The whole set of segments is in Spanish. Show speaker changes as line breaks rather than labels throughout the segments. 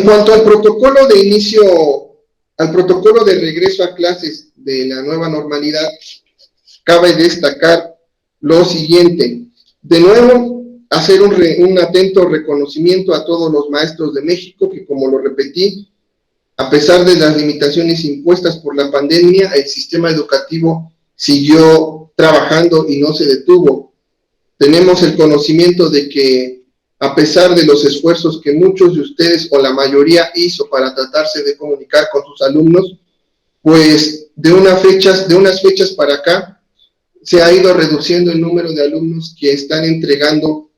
cuanto al protocolo de inicio, al protocolo de regreso a clases de la nueva normalidad, cabe destacar lo siguiente. De nuevo, hacer un atento reconocimiento a todos los maestros de México que, como lo repetí, a pesar de las limitaciones impuestas por la pandemia, el sistema educativo siguió trabajando y no se detuvo. Tenemos el conocimiento de que, a pesar de los esfuerzos que muchos de ustedes o la mayoría hizo para tratarse de comunicar con sus alumnos, pues de unas fechas para acá se ha ido reduciendo el número de alumnos que están entregando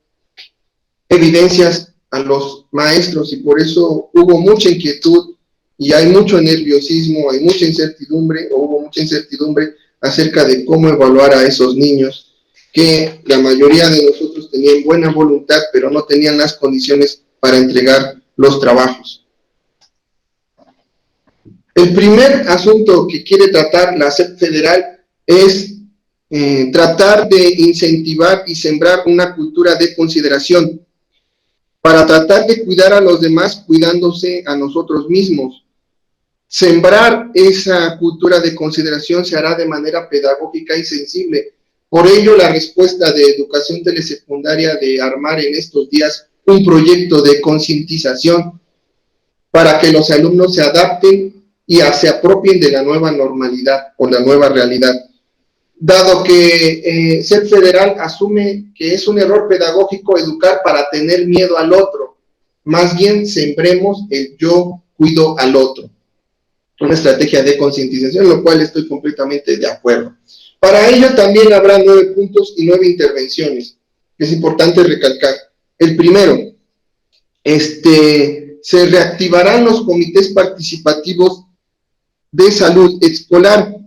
evidencias a los maestros, y por eso hubo mucha inquietud y hay mucho nerviosismo, hay mucha incertidumbre, o hubo mucha incertidumbre acerca de cómo evaluar a esos niños, que la mayoría de nosotros tenían buena voluntad, pero no tenían las condiciones para entregar los trabajos. El primer asunto que quiere tratar la SEP federal es tratar de incentivar y sembrar una cultura de consideración para tratar de cuidar a los demás cuidándose a nosotros mismos. Sembrar esa cultura de consideración se hará de manera pedagógica y sensible. Por ello, la respuesta de educación telesecundaria de armar en estos días un proyecto de concientización para que los alumnos se adapten y se apropien de la nueva normalidad o la nueva realidad. Dado que SEP federal asume que es un error pedagógico educar para tener miedo al otro, más bien sembremos el yo cuido al otro. Una estrategia de concientización, lo cual estoy completamente de acuerdo. Para ello también habrá 9 puntos y 9 intervenciones, que es importante recalcar. El primero, se reactivarán los comités participativos de salud escolar,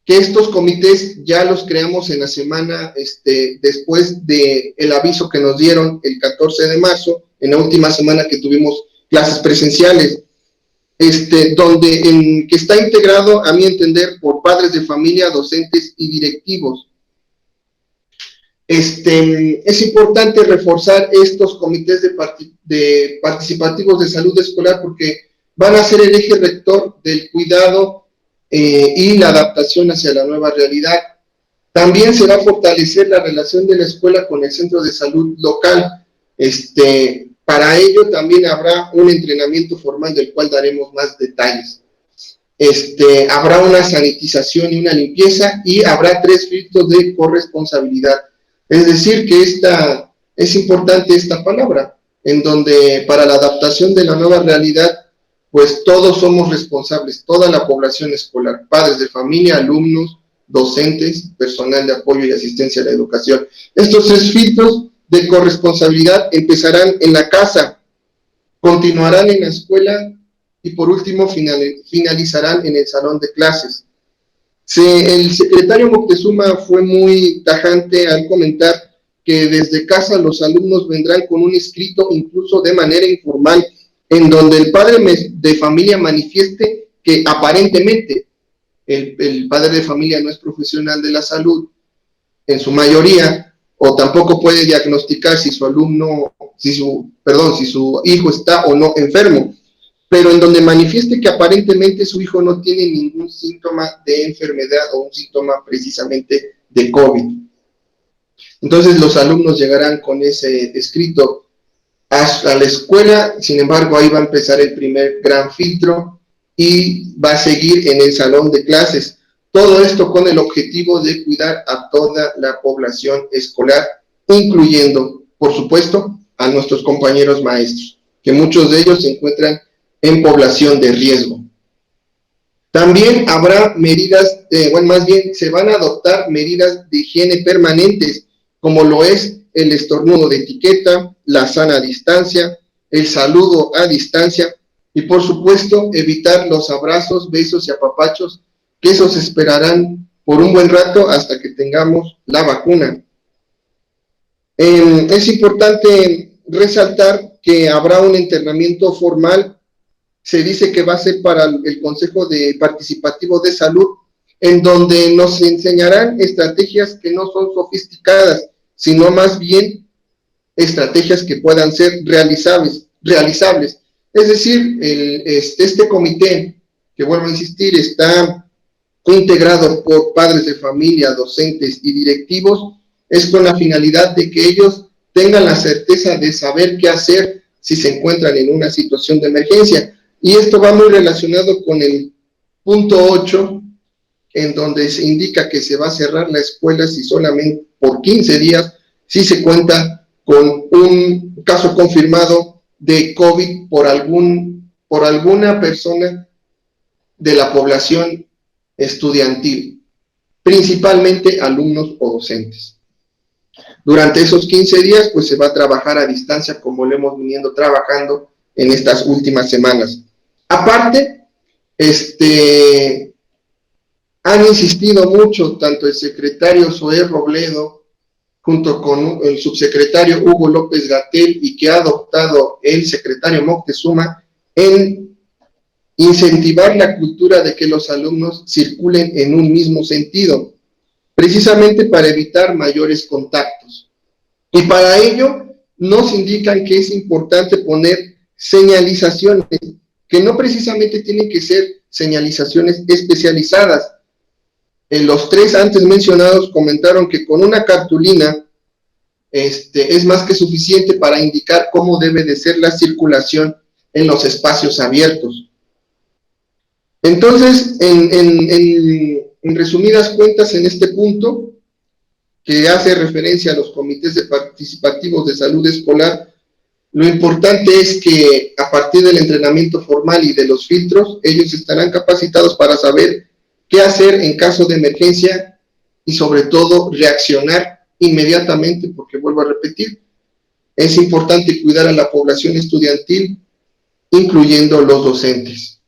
que estos comités ya los creamos en la semana después del aviso que nos dieron el 14 de marzo, en la última semana que tuvimos clases presenciales, que está integrado, a mi entender, por padres de familia, docentes y directivos. Es importante reforzar estos comités de participativos de salud escolar porque van a ser el eje rector del cuidado y la adaptación hacia la nueva realidad. También se va a fortalecer la relación de la escuela con el centro de salud local. Para ello también habrá un entrenamiento formal del cual daremos más detalles. Habrá una sanitización y una limpieza, y habrá 3 filtros de corresponsabilidad. Es decir, que es importante esta palabra, en donde para la adaptación de la nueva realidad, pues todos somos responsables, toda la población escolar, padres de familia, alumnos, docentes, personal de apoyo y asistencia a la educación. Estos 3 filtros de corresponsabilidad empezarán en la casa, continuarán en la escuela y por último finalizarán en el salón de clases. El secretario Moctezuma fue muy tajante al comentar que desde casa los alumnos vendrán con un escrito, incluso de manera informal, en donde el padre de familia manifieste que aparentemente el padre de familia no es profesional de la salud en su mayoría, o tampoco puede diagnosticar si su hijo está o no enfermo, pero en donde manifieste que aparentemente su hijo no tiene ningún síntoma de enfermedad o un síntoma precisamente de COVID. Entonces los alumnos llegarán con ese escrito a la escuela. Sin embargo, ahí va a empezar el primer gran filtro y va a seguir en el salón de clases. Todo esto con el objetivo de cuidar a toda la población escolar, incluyendo, por supuesto, a nuestros compañeros maestros, que muchos de ellos se encuentran en población de riesgo. También habrá medidas, más bien se van a adoptar medidas de higiene permanentes, como lo es el estornudo de etiqueta, la sana distancia, el saludo a distancia y, por supuesto, evitar los abrazos, besos y apapachos, que esos esperarán por un buen rato hasta que tengamos la vacuna. Es importante resaltar que habrá un entrenamiento formal. Se dice que va a ser para el Consejo Participativo de Salud, en donde nos enseñarán estrategias que no son sofisticadas, sino más bien estrategias que puedan ser realizables. Es decir, este comité, que vuelvo a insistir, está integrado por padres de familia, docentes y directivos, es con la finalidad de que ellos tengan la certeza de saber qué hacer si se encuentran en una situación de emergencia. Y esto va muy relacionado con el punto 8, en donde se indica que se va a cerrar la escuela si solamente por 15 días, si se cuenta con un caso confirmado de COVID por alguna persona de la población estudiantil, principalmente alumnos o docentes. Durante esos 15 días, pues se va a trabajar a distancia como lo hemos venido trabajando en estas últimas semanas. Aparte, han insistido mucho tanto el secretario Zoé Robledo junto con el subsecretario Hugo López-Gatell y que ha adoptado el secretario Moctezuma en incentivar la cultura de que los alumnos circulen en un mismo sentido, precisamente para evitar mayores contactos. Y para ello nos indican que es importante poner señalizaciones, que no precisamente tienen que ser señalizaciones especializadas. Los tres antes mencionados comentaron que con una cartulina es más que suficiente para indicar cómo debe de ser la circulación en los espacios abiertos. Entonces, en resumidas cuentas, en este punto, que hace referencia a los comités participativos de salud escolar, lo importante es que a partir del entrenamiento formal y de los filtros, ellos estarán capacitados para saber qué hacer en caso de emergencia y sobre todo reaccionar inmediatamente, porque vuelvo a repetir, es importante cuidar a la población estudiantil, incluyendo los docentes.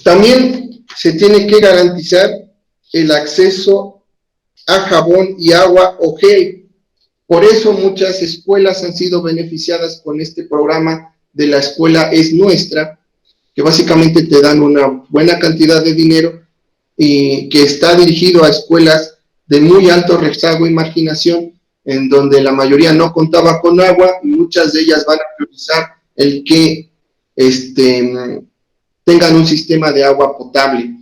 También se tiene que garantizar el acceso a jabón y agua o gel. Por eso muchas escuelas han sido beneficiadas con este programa de La Escuela es Nuestra, que básicamente te dan una buena cantidad de dinero y que está dirigido a escuelas de muy alto rezago y marginación, en donde la mayoría no contaba con agua y muchas de ellas van a priorizar el que tengan un sistema de agua potable.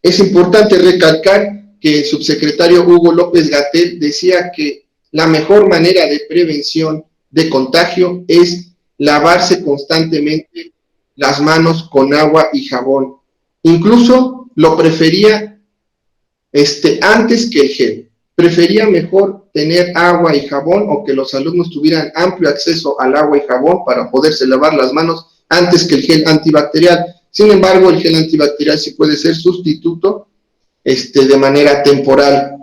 Es importante recalcar que el subsecretario Hugo López-Gatell decía que la mejor manera de prevención de contagio es lavarse constantemente las manos con agua y jabón. Incluso lo prefería antes que el gel. Prefería mejor tener agua y jabón o que los alumnos tuvieran amplio acceso al agua y jabón para poderse lavar las manos antes que el gel antibacterial. Sin embargo, el gel antibacterial sí puede ser sustituto de manera temporal.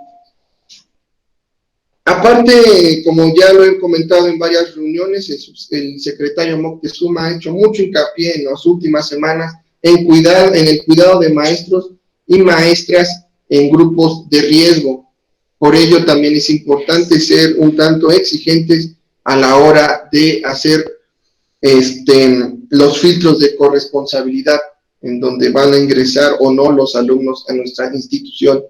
Aparte, como ya lo he comentado en varias reuniones, el secretario Moctezuma ha hecho mucho hincapié en las últimas semanas en el cuidado de maestros y maestras en grupos de riesgo. Por ello también es importante ser un tanto exigentes a la hora de hacer los filtros de corresponsabilidad en donde van a ingresar o no los alumnos a nuestra institución.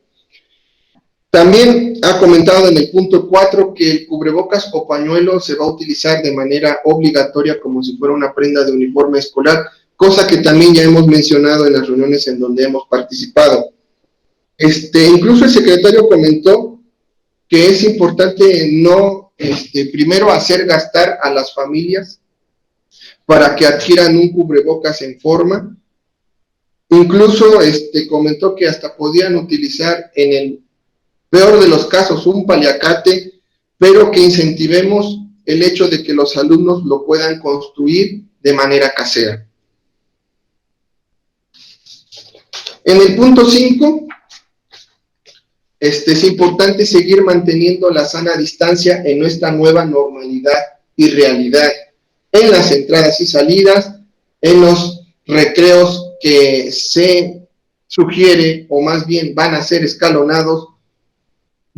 También ha comentado en el punto 4 que el cubrebocas o pañuelo se va a utilizar de manera obligatoria como si fuera una prenda de uniforme escolar, cosa que también ya hemos mencionado en las reuniones en donde hemos participado. Incluso el secretario comentó que es importante no, primero hacer gastar a las familias para que adquieran un cubrebocas en forma. Incluso comentó que hasta podían utilizar en el peor de los casos un paliacate, pero que incentivemos el hecho de que los alumnos lo puedan construir de manera casera. En el punto 5, es importante seguir manteniendo la sana distancia en nuestra nueva normalidad y realidad, en las entradas y salidas, en los recreos que se sugiere, o más bien van a ser escalonados.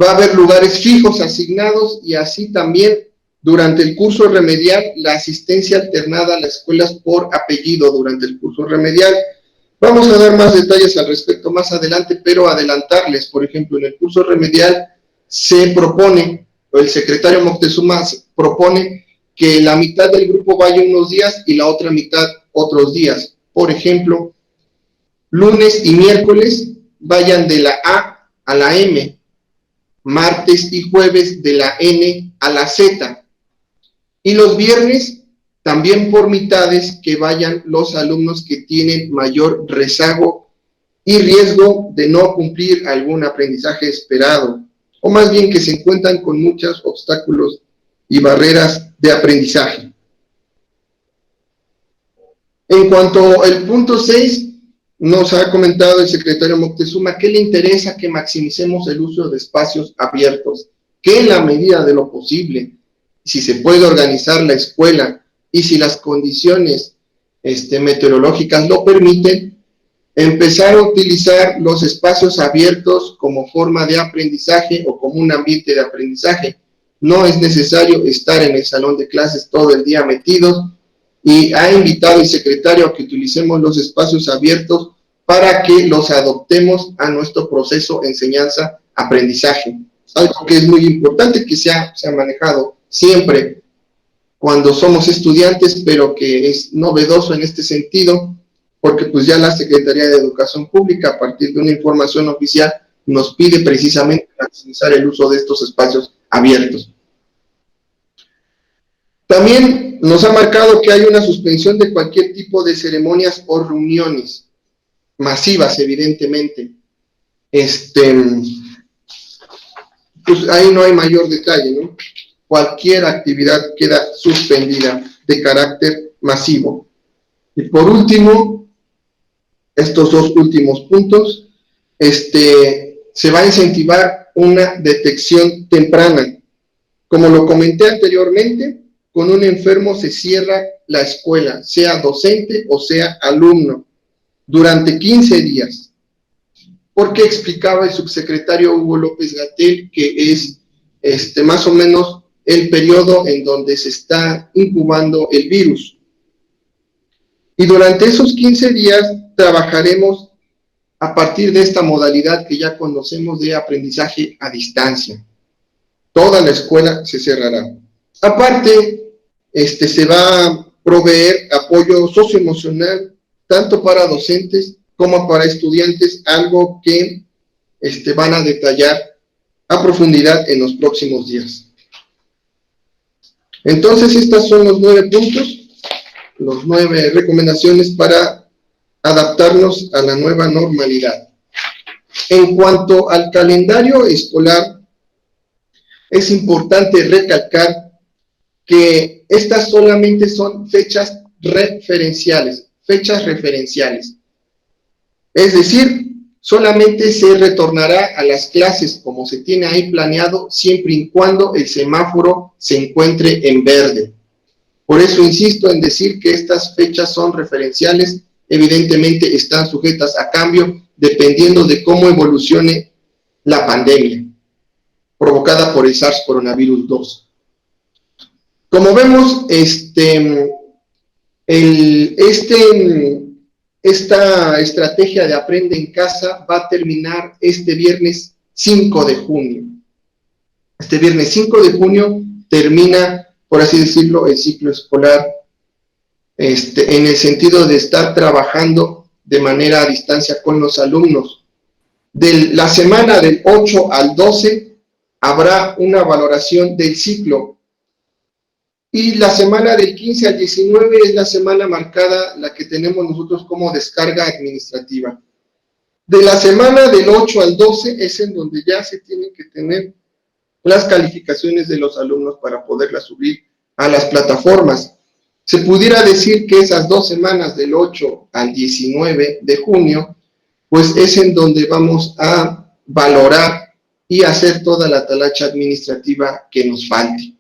Va a haber lugares fijos asignados y así también durante el curso remedial la asistencia alternada a las escuelas por apellido durante el curso remedial. Vamos a dar más detalles al respecto más adelante, pero adelantarles, por ejemplo, en el curso remedial se propone, o el secretario Moctezuma propone que la mitad del grupo vaya unos días y la otra mitad otros días. Por ejemplo, lunes y miércoles vayan de la A a la M, martes y jueves de la N a la Z, y los viernes también por mitades, que vayan los alumnos que tienen mayor rezago y riesgo de no cumplir algún aprendizaje esperado, o más bien que se encuentran con muchos obstáculos y barreras de aprendizaje. En cuanto al punto 6, nos ha comentado el secretario Moctezuma que le interesa que maximicemos el uso de espacios abiertos, que en la medida de lo posible, si se puede organizar la escuela y si las condiciones meteorológicas lo permiten, empezar a utilizar los espacios abiertos como forma de aprendizaje o como un ambiente de aprendizaje. No es necesario estar en el salón de clases todo el día metidos, y ha invitado el secretario a que utilicemos los espacios abiertos para que los adoptemos a nuestro proceso de enseñanza-aprendizaje. Algo que es muy importante, que se ha manejado siempre cuando somos estudiantes, pero que es novedoso en este sentido, porque pues ya la Secretaría de Educación Pública, a partir de una información oficial, nos pide precisamente maximizar el uso de estos espacios abiertos. También nos ha marcado que hay una suspensión de cualquier tipo de ceremonias o reuniones masivas, evidentemente. Pues ahí no hay mayor detalle, ¿no? Cualquier actividad queda suspendida de carácter masivo. Y por último, estos dos últimos puntos, se va a incentivar una detección temprana. Como lo comenté anteriormente, con un enfermo se cierra la escuela, sea docente o sea alumno, durante 15 días. Porque explicaba el subsecretario Hugo López-Gatell que es más o menos el periodo en donde se está incubando el virus. Y durante esos 15 días trabajaremos a partir de esta modalidad que ya conocemos de aprendizaje a distancia. Toda la escuela se cerrará. Aparte, se va a proveer apoyo socioemocional tanto para docentes como para estudiantes, algo que van a detallar a profundidad en los próximos días. Entonces, estos son los 9 puntos, las 9 recomendaciones para adaptarnos a la nueva normalidad. En cuanto al calendario escolar, es importante recalcar que estas solamente son fechas referenciales. Es decir, solamente se retornará a las clases como se tiene ahí planeado, siempre y cuando el semáforo se encuentre en verde. Por eso insisto en decir que estas fechas son referenciales, evidentemente están sujetas a cambio dependiendo de cómo evolucione la pandemia provocada por el SARS coronavirus 2. Como vemos, esta estrategia de Aprende en Casa va a terminar este viernes 5 de junio. Este viernes 5 de junio termina, por así decirlo, el ciclo escolar, en el sentido de estar trabajando de manera a distancia con los alumnos. De la semana del 8 al 12 habrá una valoración del ciclo. Y la semana del 15 al 19 es la semana marcada, la que tenemos nosotros como descarga administrativa. De la semana del 8 al 12 es en donde ya se tienen que tener las calificaciones de los alumnos para poderlas subir a las plataformas. Se pudiera decir que esas 2 semanas del 8 al 19 de junio, pues es en donde vamos a valorar y hacer toda la talacha administrativa que nos falte.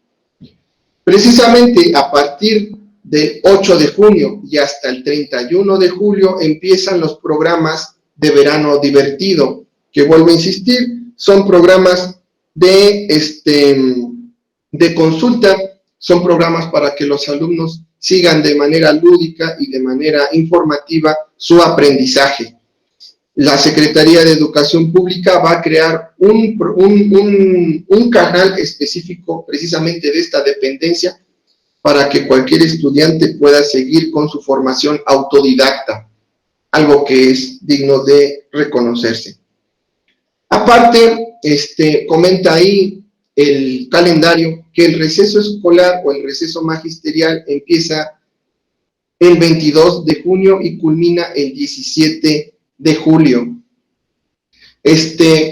Precisamente a partir del 8 de junio y hasta el 31 de julio empiezan los programas de verano divertido, que vuelvo a insistir, son programas de consulta, son programas para que los alumnos sigan de manera lúdica y de manera informativa su aprendizaje. La Secretaría de Educación Pública va a crear un canal específico precisamente de esta dependencia para que cualquier estudiante pueda seguir con su formación autodidacta, algo que es digno de reconocerse. Aparte, comenta ahí el calendario que el receso escolar o el receso magisterial empieza el 22 de junio y culmina el 17 de julio.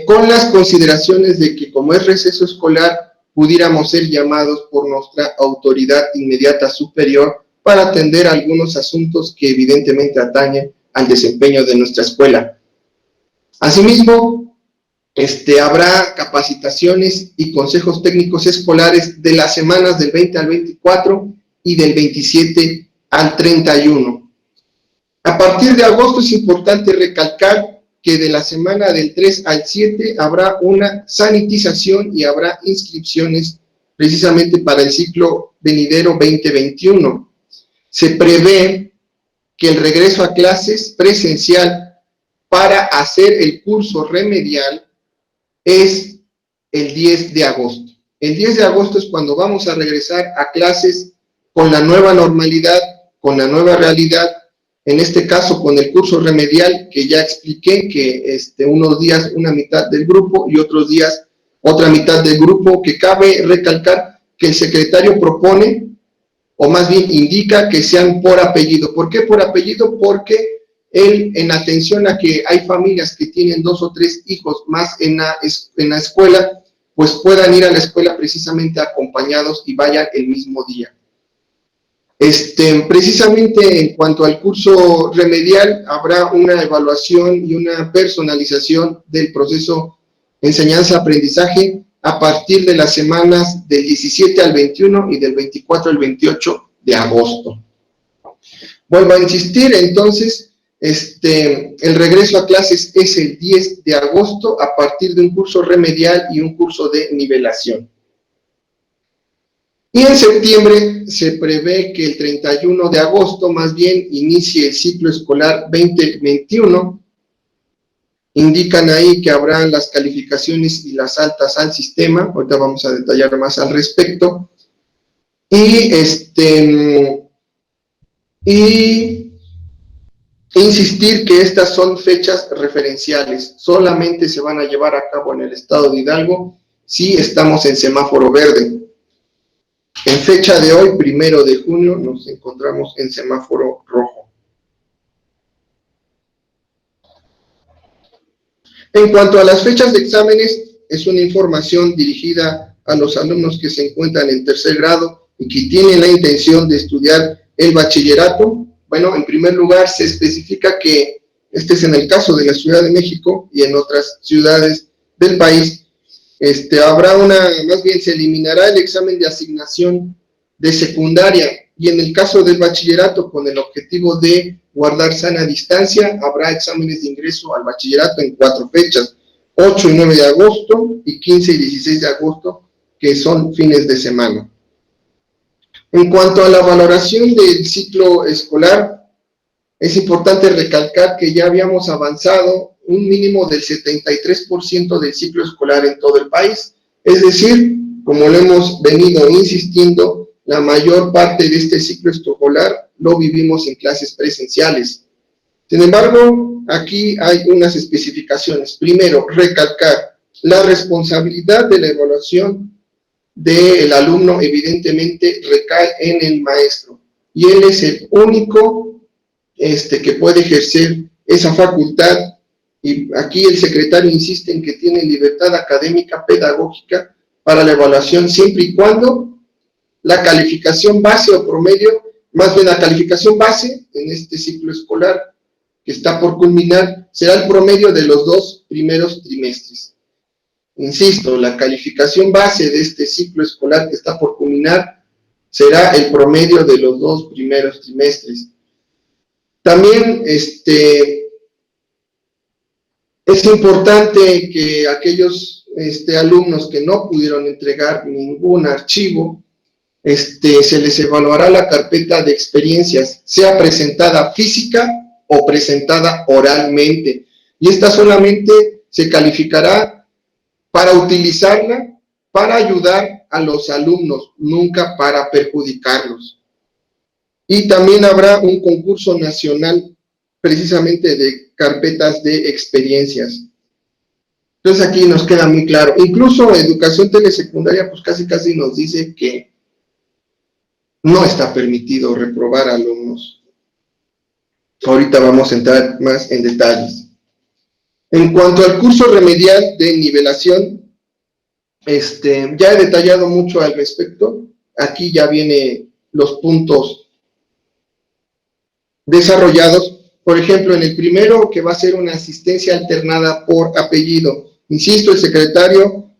Con las consideraciones de que como es receso escolar, pudiéramos ser llamados por nuestra autoridad inmediata superior para atender algunos asuntos que evidentemente atañen al desempeño de nuestra escuela. Asimismo, habrá capacitaciones y consejos técnicos escolares de las semanas del 20 al 24 y del 27 al 31. A partir de agosto es importante recalcar que de la semana del 3 al 7 habrá una sanitización y habrá inscripciones precisamente para el ciclo venidero 2021. Se prevé que el regreso a clases presencial para hacer el curso remedial es el 10 de agosto. El 10 de agosto es cuando vamos a regresar a clases con la nueva normalidad, con la nueva realidad, en este caso con el curso remedial que ya expliqué, que unos días una mitad del grupo y otros días otra mitad del grupo, que cabe recalcar que el secretario propone, o más bien indica que sean por apellido. ¿Por qué por apellido? Porque él, en atención a que hay familias que tienen 2 o 3 hijos más en la escuela, pues puedan ir a la escuela precisamente acompañados y vayan el mismo día. Precisamente en cuanto al curso remedial, habrá una evaluación y una personalización del proceso enseñanza-aprendizaje a partir de las semanas del 17 al 21 y del 24 al 28 de agosto. Vuelvo a insistir, entonces, el regreso a clases es el 10 de agosto a partir de un curso remedial y un curso de nivelación. Y en septiembre se prevé que el 31 de agosto más bien inicie el ciclo escolar 2021. Indican ahí que habrán las calificaciones y las altas al sistema. Ahorita vamos a detallar más al respecto. Y insistir que estas son fechas referenciales. Solamente se van a llevar a cabo en el estado de Hidalgo si estamos en semáforo verde. En fecha de hoy, 1 de junio, nos encontramos en semáforo rojo. En cuanto a las fechas de exámenes, es una información dirigida a los alumnos que se encuentran en tercer grado y que tienen la intención de estudiar el bachillerato. Bueno, en primer lugar, se especifica que este es en el caso de la Ciudad de México y en otras ciudades del país. Más bien se eliminará el examen de asignación de secundaria y en el caso del bachillerato, con el objetivo de guardar sana distancia, habrá exámenes de ingreso al bachillerato en 4 fechas, 8 y 9 de agosto y 15 y 16 de agosto, que son fines de semana. En cuanto a la valoración del ciclo escolar, es importante recalcar que ya habíamos avanzado un mínimo del 73% del ciclo escolar en todo el país. Es decir, como lo hemos venido insistiendo, la mayor parte de este ciclo escolar lo vivimos en clases presenciales. Sin embargo, aquí hay unas especificaciones. Primero, recalcar la responsabilidad de la evaluación del alumno evidentemente recae en el maestro y él es el único que puede ejercer esa facultad. Y aquí el secretario insiste en que tiene libertad académica pedagógica para la evaluación siempre y cuando la calificación base o promedio, más bien la calificación base en este ciclo escolar que está por culminar, será el promedio de los 2 primeros trimestres. Insisto, la calificación base de este ciclo escolar que está por culminar será el promedio de los 2 primeros trimestres. También es importante que aquellos alumnos que no pudieron entregar ningún archivo, se les evaluará la carpeta de experiencias, sea presentada física o presentada oralmente. Y esta solamente se calificará para utilizarla, para ayudar a los alumnos, nunca para perjudicarlos. Y también habrá un concurso nacional precisamente de carpetas de experiencias. Entonces aquí nos queda muy claro. Incluso educación telesecundaria pues casi nos dice que no está permitido reprobar alumnos. Ahorita vamos a entrar más en detalles. En cuanto al curso remedial de nivelación, ya he detallado mucho al respecto. Aquí ya vienen los puntos desarrollados. Por ejemplo, en el primero, que va a ser una asistencia alternada por apellido. Insisto, el secretario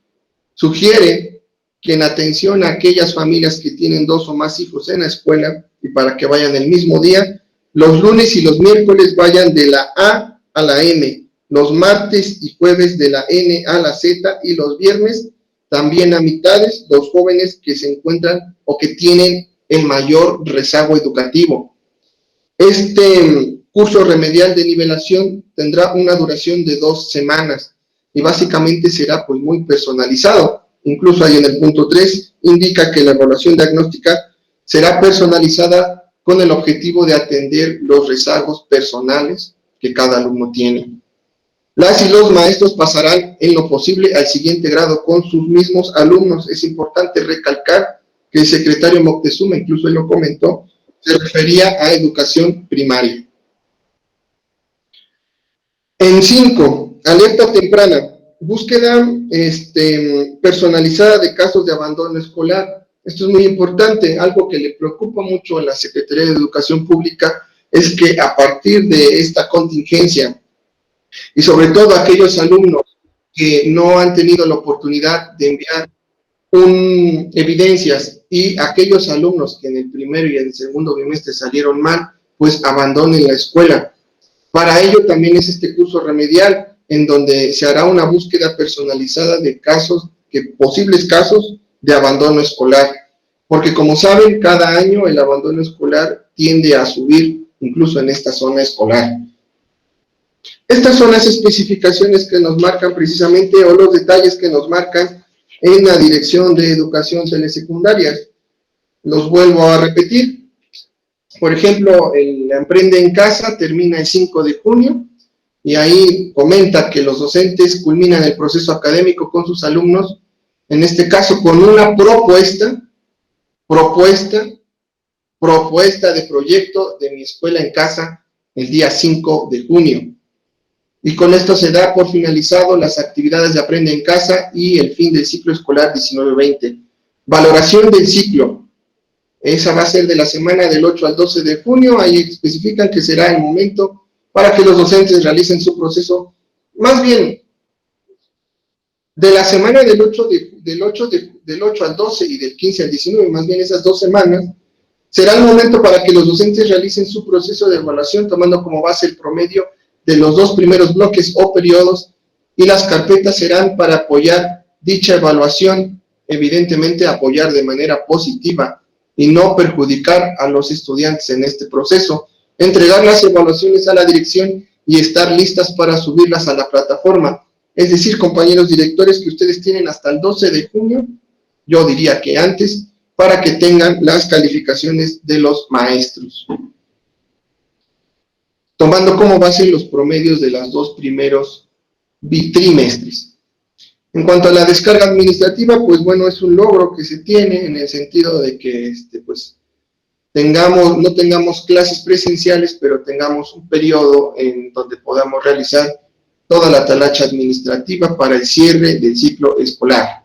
sugiere que en atención a aquellas familias que tienen 2 o más hijos en la escuela, y para que vayan el mismo día, los lunes y los miércoles vayan de la A a la M, los martes y jueves de la N a la Z, y los viernes también a mitades, los jóvenes que se encuentran o que tienen el mayor rezago educativo. Este curso remedial de nivelación tendrá una duración de 2 semanas y básicamente será pues muy personalizado. Incluso ahí en el punto 3 indica que la evaluación diagnóstica será personalizada con el objetivo de atender los rezagos personales que cada alumno tiene. Las y los maestros pasarán en lo posible al siguiente grado con sus mismos alumnos. Es importante recalcar que el secretario Moctezuma, incluso él lo comentó, se refería a educación primaria. En 5, alerta temprana, búsqueda personalizada de casos de abandono escolar. Esto es muy importante. Algo que le preocupa mucho a la Secretaría de Educación Pública es que a partir de esta contingencia, y sobre todo aquellos alumnos que no han tenido la oportunidad de enviar evidencias, y aquellos alumnos que en el primero y en el segundo bimestre salieron mal, pues abandonen la escuela. Para ello también es este curso remedial, en donde se hará una búsqueda personalizada de posibles casos de abandono escolar, porque como saben, cada año el abandono escolar tiende a subir, incluso en esta zona escolar. Estas son las especificaciones que nos marcan precisamente, o los detalles que nos marcan en la Dirección de Educación Telesecundaria. Los vuelvo a repetir. Por ejemplo, el Emprende en Casa termina el 5 de junio, y ahí comenta que los docentes culminan el proceso académico con sus alumnos, en este caso con una propuesta de proyecto de mi escuela en casa el día 5 de junio. Y con esto se da por finalizado las actividades de Aprende en Casa y el fin del ciclo escolar 19-20. Valoración del ciclo. Esa va a ser de la semana del 8 al 12 de junio. Ahí especifican que será el momento para que los docentes realicen su proceso. Más bien, de la semana del 8 al 12 y del 15 al 19, más bien esas 2 semanas, será el momento para que los docentes realicen su proceso de evaluación, tomando como base el promedio de los 2 primeros bloques o periodos, y las carpetas serán para apoyar dicha evaluación, evidentemente apoyar de manera positiva y no perjudicar a los estudiantes en este proceso, entregar las evaluaciones a la dirección y estar listas para subirlas a la plataforma. Es decir, compañeros directores, que ustedes tienen hasta el 12 de junio, yo diría que antes, para que tengan las calificaciones de los maestros, tomando como base los promedios de los 2 primeros trimestres. En cuanto a la descarga administrativa, pues bueno, es un logro que se tiene en el sentido de que no tengamos clases presenciales, pero tengamos un periodo en donde podamos realizar toda la talacha administrativa para el cierre del ciclo escolar.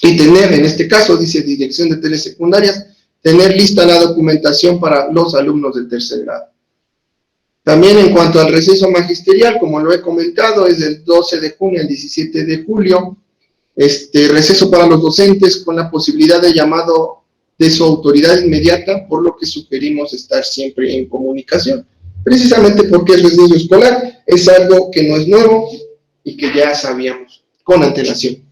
Y tener, en este caso, dice Dirección de Telesecundarias, tener lista la documentación para los alumnos de tercer grado. También en cuanto al receso magisterial, como lo he comentado, es del 12 de junio al 17 de julio, receso para los docentes con la posibilidad de llamado de su autoridad inmediata, por lo que sugerimos estar siempre en comunicación, precisamente porque el receso escolar es algo que no es nuevo y que ya sabíamos con antelación.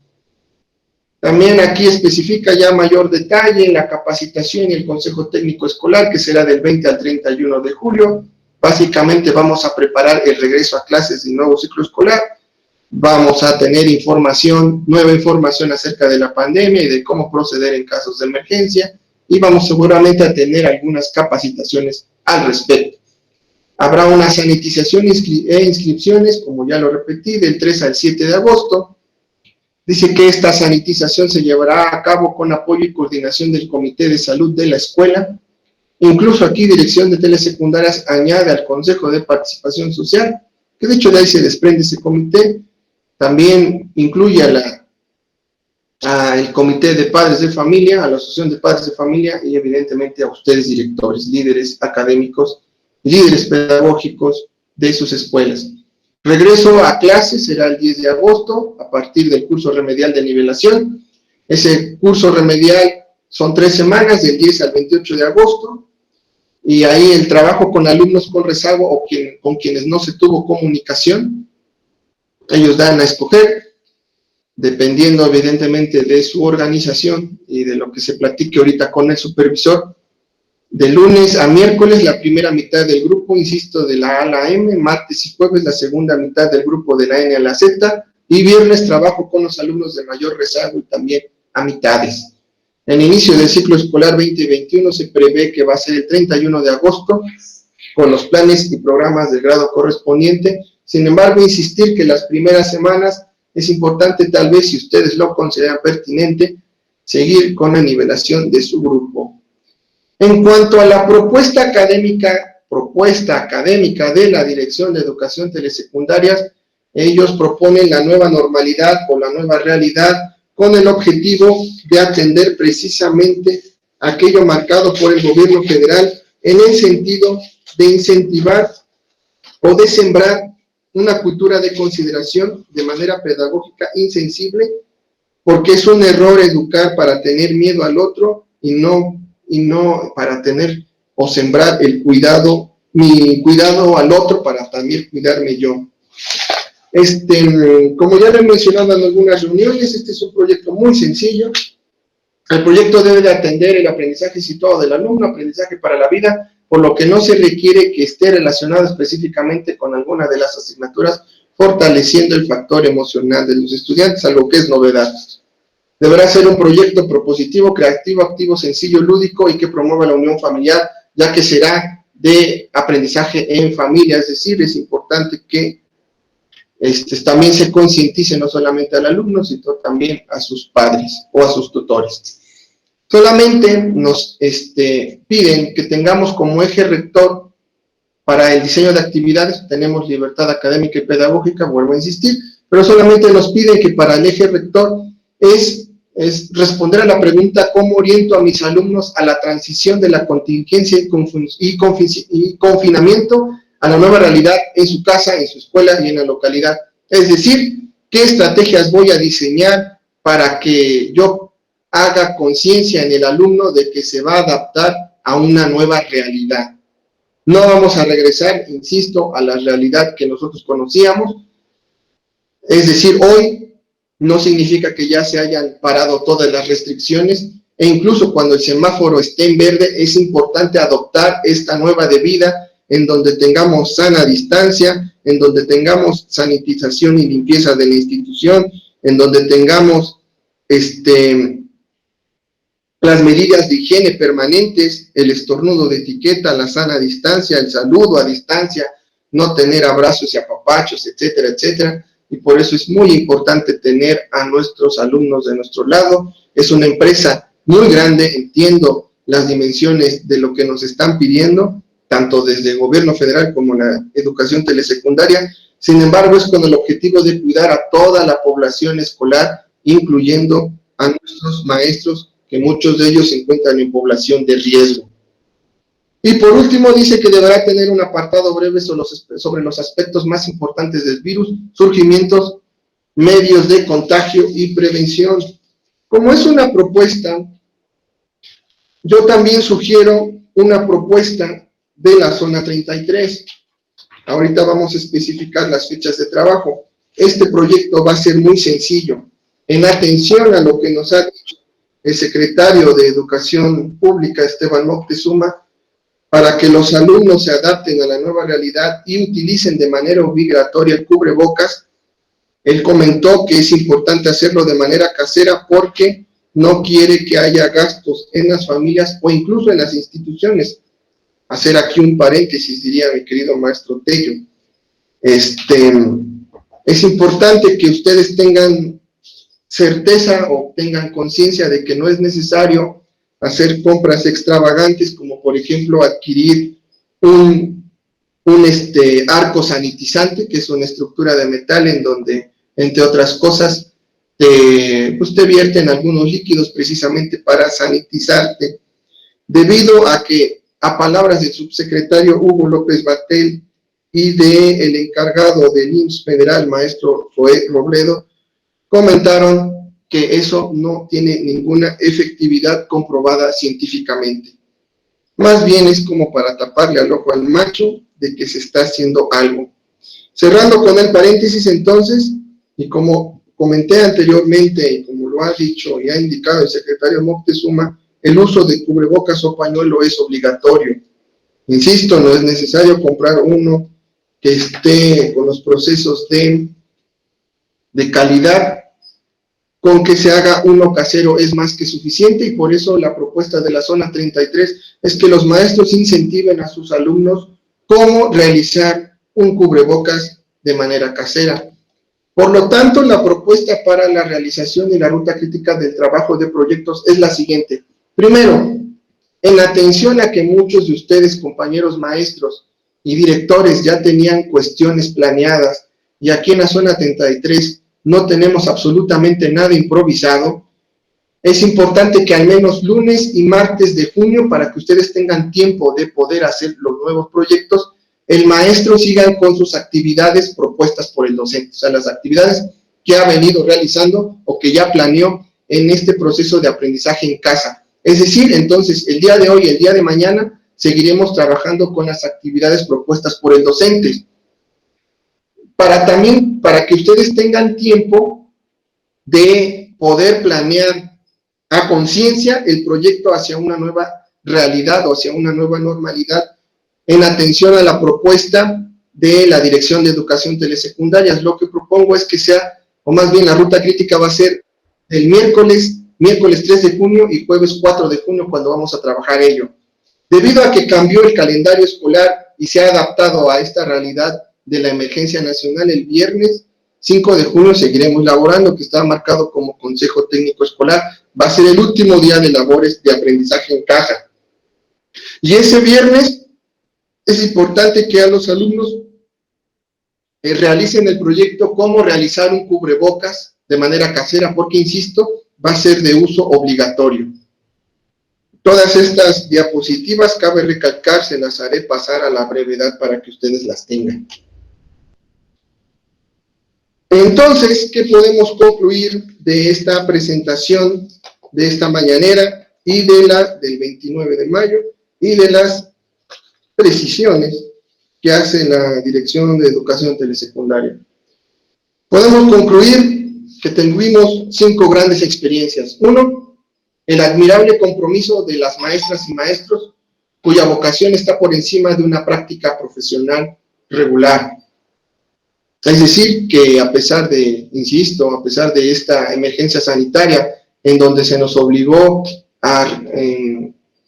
También aquí especifica ya mayor detalle la capacitación y el consejo técnico escolar, que será del 20 al 31 de julio. Básicamente vamos a preparar el regreso a clases del nuevo ciclo escolar, Vamos a tener nueva información acerca de la pandemia y de cómo proceder en casos de emergencia, y vamos seguramente a tener algunas capacitaciones al respecto. Habrá una sanitización e inscripciones, como ya lo repetí, del 3 al 7 de agosto. Dice que esta sanitización se llevará a cabo con apoyo y coordinación del Comité de Salud de la escuela. Incluso aquí Dirección de Telesecundarias añade al Consejo de Participación Social, que de hecho de ahí se desprende ese comité. También incluye al Comité de Padres de Familia, a la Asociación de Padres de Familia y evidentemente a ustedes directores, líderes académicos, líderes pedagógicos de sus escuelas. Regreso a clases será el 10 de agosto a partir del curso remedial de nivelación. Ese curso remedial son 3 semanas, del 10 al 28 de agosto, y ahí el trabajo con alumnos con rezago o con quienes no se tuvo comunicación, ellos dan a escoger, dependiendo evidentemente de su organización y de lo que se platique ahorita con el supervisor. De lunes a miércoles la primera mitad del grupo, insisto, de la A a la M, martes y jueves la segunda mitad del grupo de la N a la Z, y viernes trabajo con los alumnos de mayor rezago y también a mitades. El inicio del ciclo escolar 2021 se prevé que va a ser el 31 de agosto, con los planes y programas del grado correspondiente. Sin embargo, insistir que las primeras semanas es importante, tal vez si ustedes lo consideran pertinente, seguir con la nivelación de su grupo. En cuanto a la propuesta académica de la Dirección de Educación Telesecundarias, ellos proponen la nueva normalidad o la nueva realidad con el objetivo de atender precisamente aquello marcado por el gobierno federal en el sentido de incentivar o de sembrar una cultura de consideración de manera pedagógica insensible, porque es un error educar para tener miedo al otro y no para tener o sembrar mi cuidado al otro para también cuidarme yo. Como ya lo he mencionado en algunas reuniones, este es un proyecto muy sencillo. El proyecto debe de atender el aprendizaje situado del alumno, aprendizaje para la vida, por lo que no se requiere que esté relacionado específicamente con alguna de las asignaturas, fortaleciendo el factor emocional de los estudiantes, algo que es novedad. Deberá ser un proyecto propositivo, creativo, activo, sencillo, lúdico y que promueva la unión familiar, ya que será de aprendizaje en familia, es decir, es importante que también se concientice no solamente al alumno, sino también a sus padres o a sus tutores. Solamente nos piden que tengamos como eje rector para el diseño de actividades, tenemos libertad académica y pedagógica, vuelvo a insistir, pero solamente nos piden que para el eje rector es responder a la pregunta ¿cómo oriento a mis alumnos a la transición de la contingencia y confinamiento a la nueva realidad en su casa, en su escuela y en la localidad? Es decir, ¿qué estrategias voy a diseñar para que yo haga conciencia en el alumno de que se va a adaptar a una nueva realidad? No vamos a regresar, insisto, a la realidad que nosotros conocíamos. Es decir, hoy no significa que ya se hayan parado todas las restricciones, e incluso cuando el semáforo esté en verde, es importante adoptar esta nueva vida en donde tengamos sana distancia, en donde tengamos sanitización y limpieza de la institución, en donde tengamos las medidas de higiene permanentes, el estornudo de etiqueta, la sana distancia, el saludo a distancia, no tener abrazos y apapachos, etcétera, etcétera. Y por eso es muy importante tener a nuestros alumnos de nuestro lado. Es una empresa muy grande, entiendo las dimensiones de lo que nos están pidiendo, tanto desde el gobierno federal como la educación telesecundaria. Sin embargo, es con el objetivo de cuidar a toda la población escolar, incluyendo a nuestros maestros, que muchos de ellos se encuentran en población de riesgo. Y por último dice que deberá tener un apartado breve sobre los aspectos más importantes del virus, surgimientos, medios de contagio y prevención. Como es una propuesta, yo también sugiero una propuesta de la zona 33. Ahorita vamos a especificar las fechas de trabajo. Este proyecto va a ser muy sencillo. En atención a lo que nos ha dicho el secretario de Educación Pública, Esteban Moctezuma, para que los alumnos se adapten a la nueva realidad y utilicen de manera obligatoria el cubrebocas, Él comentó que es importante hacerlo de manera casera porque no quiere que haya gastos en las familias o incluso en las instituciones. Hacer aquí un paréntesis, diría mi querido maestro Tello. Es importante que ustedes tengan certeza o tengan conciencia de que no es necesario hacer compras extravagantes, como por ejemplo adquirir un arco sanitizante, que es una estructura de metal en donde, entre otras cosas, te vierten algunos líquidos precisamente para sanitizarte, debido a que, a palabras del subsecretario Hugo López Batell y del encargado del IMSS federal, maestro Joé Robledo, comentaron que eso no tiene ninguna efectividad comprobada científicamente. Más bien es como para taparle al ojo al macho de que se está haciendo algo. Cerrando con el paréntesis entonces, y como comenté anteriormente, y como lo ha dicho y ha indicado el secretario Moctezuma, el uso de cubrebocas o pañuelo es obligatorio. Insisto, no es necesario comprar uno que esté con los procesos de calidad. Con que se haga uno casero es más que suficiente, y por eso la propuesta de la zona 33 es que los maestros incentiven a sus alumnos cómo realizar un cubrebocas de manera casera. Por lo tanto, la propuesta para la realización y la ruta crítica del trabajo de proyectos es la siguiente. Primero, en atención a que muchos de ustedes, compañeros maestros y directores, ya tenían cuestiones planeadas, y aquí en la zona 33 no tenemos absolutamente nada improvisado, es importante que al menos lunes y martes de junio, para que ustedes tengan tiempo de poder hacer los nuevos proyectos, el maestro siga con sus actividades propuestas por el docente, o sea, las actividades que ha venido realizando o que ya planeó en este proceso de aprendizaje en casa. Es decir, entonces, el día de hoy y el día de mañana seguiremos trabajando con las actividades propuestas por el docente. Para que ustedes tengan tiempo de poder planear a conciencia el proyecto hacia una nueva realidad o hacia una nueva normalidad, en atención a la propuesta de la Dirección de Educación Telesecundarias. Lo que propongo es que sea, o más bien la ruta crítica va a ser el miércoles 3 de junio y jueves 4 de junio, cuando vamos a trabajar ello. Debido a que cambió el calendario escolar y se ha adaptado a esta realidad de la emergencia nacional, el viernes 5 de junio seguiremos laborando, que está marcado como Consejo Técnico Escolar. Va a ser el último día de labores de aprendizaje en casa. Y ese viernes es importante que a los alumnos realicen el proyecto cómo realizar un cubrebocas de manera casera, porque, insisto, va a ser de uso obligatorio. Todas estas diapositivas, cabe recalcar, se las haré pasar a la brevedad para que ustedes las tengan. Entonces, ¿qué podemos concluir de esta presentación, de esta mañanera y de la del 29 de mayo y de las precisiones que hace la Dirección de Educación Telesecundaria? Podemos concluir que tuvimos 5 grandes experiencias. 1, el admirable compromiso de las maestras y maestros, cuya vocación está por encima de una práctica profesional regular. Es decir, que a pesar de, insisto, a pesar de esta emergencia sanitaria, en donde se nos obligó a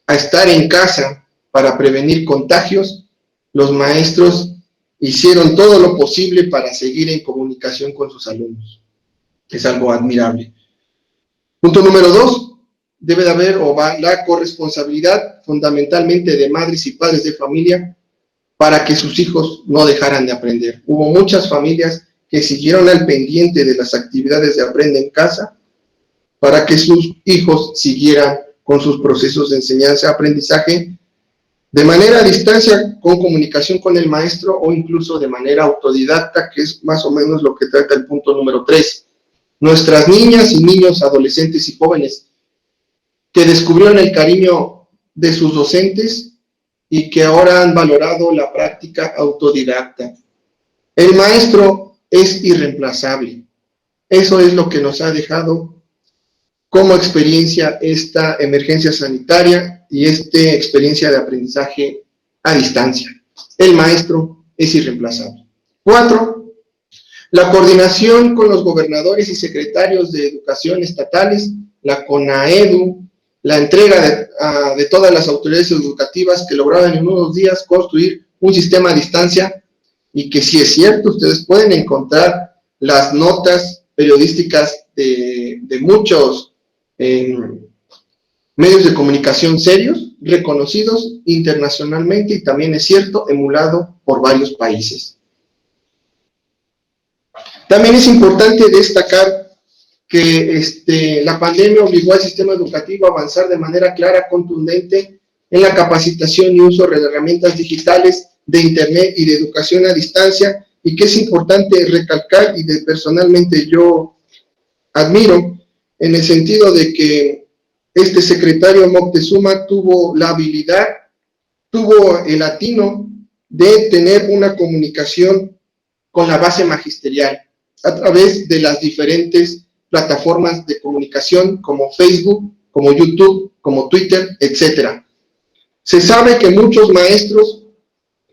estar en casa para prevenir contagios, los maestros hicieron todo lo posible para seguir en comunicación con sus alumnos. Es algo admirable. Punto número 2, debe de haber la corresponsabilidad fundamentalmente de madres y padres de familia para que sus hijos no dejaran de aprender. Hubo muchas familias que siguieron al pendiente de las actividades de Aprende en Casa para que sus hijos siguieran con sus procesos de enseñanza-aprendizaje de manera a distancia, con comunicación con el maestro, o incluso de manera autodidacta, que es más o menos lo que trata el punto número 3. Nuestras niñas y niños, adolescentes y jóvenes que descubrieron el cariño de sus docentes y que ahora han valorado la práctica autodidacta. El maestro es irreemplazable. Eso es lo que nos ha dejado como experiencia esta emergencia sanitaria y esta experiencia de aprendizaje a distancia. El maestro es irreemplazable. 4, La coordinación con los gobernadores y secretarios de educación estatales, la CONAEDU, la entrega de todas las autoridades educativas que lograban en unos días construir un sistema a distancia, y que sí es cierto, ustedes pueden encontrar las notas periodísticas de muchos medios de comunicación serios, reconocidos internacionalmente, y también es cierto, emulado por varios países. También es importante destacar que la pandemia obligó al sistema educativo a avanzar de manera clara, contundente, en la capacitación y uso de herramientas digitales, de Internet y de educación a distancia, y que es importante recalcar, y personalmente yo admiro, en el sentido de que este secretario Moctezuma tuvo la habilidad, tuvo el atino de tener una comunicación con la base magisterial, a través de las diferentes plataformas de comunicación como Facebook, como YouTube, como Twitter, etc. Se sabe que muchos maestros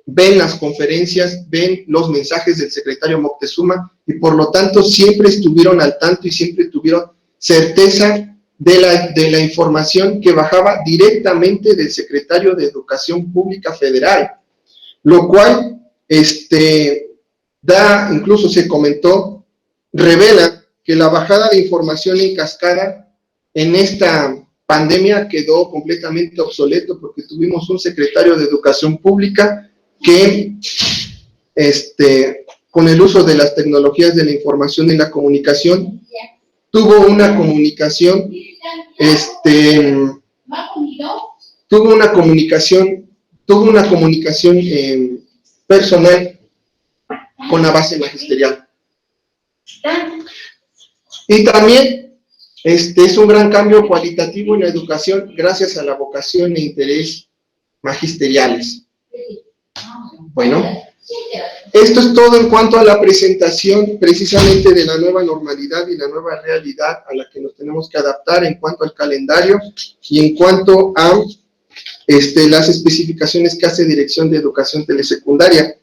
ven las conferencias, ven los mensajes del secretario Moctezuma, y por lo tanto siempre estuvieron al tanto y siempre tuvieron certeza de la información que bajaba directamente del secretario de Educación Pública Federal, lo cual incluso se comentó, revela que la bajada de información en cascada en esta pandemia quedó completamente obsoleto, porque tuvimos un secretario de Educación Pública que, con el uso de las tecnologías de la información y la comunicación, tuvo una comunicación, personal con la base magisterial. Y también es un gran cambio cualitativo en la educación gracias a la vocación e interés magisteriales. Bueno, esto es todo en cuanto a la presentación precisamente de la nueva normalidad y la nueva realidad a la que nos tenemos que adaptar en cuanto al calendario y en cuanto a las especificaciones que hace Dirección de Educación Telesecundaria.